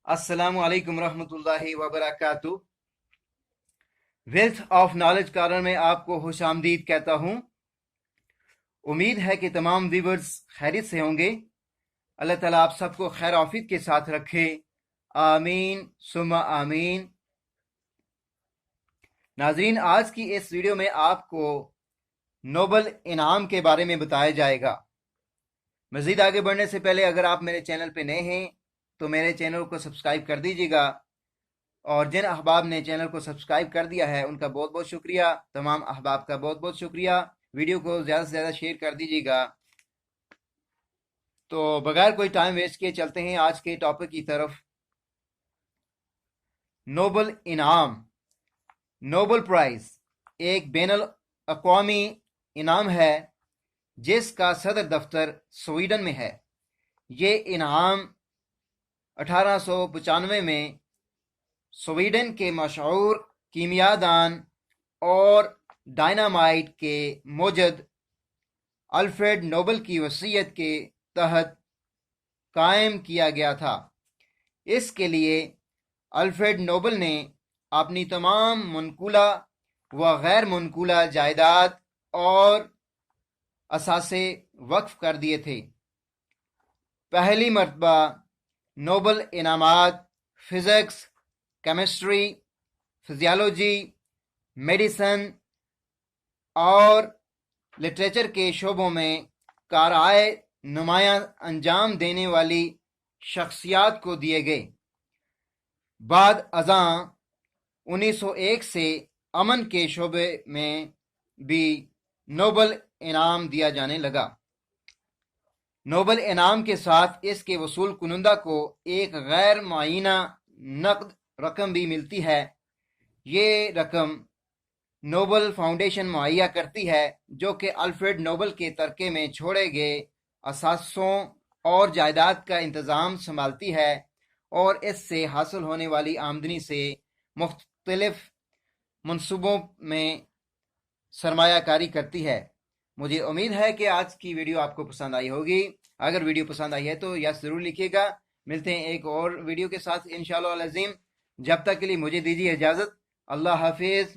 अस्सलामु अलैकुम रहमतुल्लाहि व बरकातुहू। वेल्थ ऑफ नॉलेज कारण में आपको खुश आमदीद कहता हूँ। उम्मीद है कि तमाम व्यूवर्स खैरियत से होंगे। अल्लाह ताला आप सबको खैर आफियत के साथ रखे, आमीन सुम्मा आमीन। नाजरीन, आज की इस वीडियो में आपको नोबल इनाम के बारे में बताया जाएगा। मज़ीद आगे बढ़ने से पहले अगर आप मेरे चैनल पे नए हैं तो मेरे चैनल को सब्सक्राइब कर दीजिएगा, और जिन अहबाब ने चैनल को सब्सक्राइब कर दिया है उनका बहुत बहुत शुक्रिया। तमाम अहबाब का बहुत बहुत शुक्रिया। वीडियो को ज़्यादा से ज़्यादा शेयर कर दीजिएगा। तो बगैर कोई टाइम वेस्ट किए चलते हैं आज के टॉपिक की तरफ। नोबल इनाम, नोबल प्राइज़ एक बैनुल अक़वामी इनाम है जिसका सदर दफ्तर स्वीडन में है। ये इनाम 1895 में स्वीडन के मशहूर कीमियादान और डायनामाइट के मोजद अल्फ्रेड नोबल की वसीयत के तहत कायम किया गया था। इसके लिए अल्फ्रेड नोबल ने अपनी तमाम मनकूला व गैर मनकूला जायदाद और असासे वक्फ कर दिए थे। पहली मर्तबा नोबल इनामात फिज़िक्स, केमिस्ट्री, फिजियोलॉजी, मेडिसन और लिटरेचर के शोबों में कारआए नुमायां अंजाम देने वाली शख्सियात को दिए गए। बाद अज़ां 1901 से अमन के शोबे में भी नोबल इनाम दिया जाने लगा। नोबल इनाम के साथ इसके वसूल कुनंदा को एक गैर मुअय्यना नकद रकम भी मिलती है। ये रकम नोबल फाउंडेशन मुहैया करती है, जो कि अल्फ्रेड नोबल के तरके में छोड़े गए असासों और जायदाद का इंतज़ाम संभालती है और इससे हासिल होने वाली आमदनी से मुख्तलिफ मंसूबों में सरमायाकारी करती है। मुझे उम्मीद है कि आज की वीडियो आपको पसंद आई होगी। अगर वीडियो पसंद आई है तो यस ज़रूर लिखिएगा। मिलते हैं एक और वीडियो के साथ इंशाअल्लाह अज़ीम। जब तक के लिए मुझे दीजिए इजाज़त। अल्लाह हाफिज़।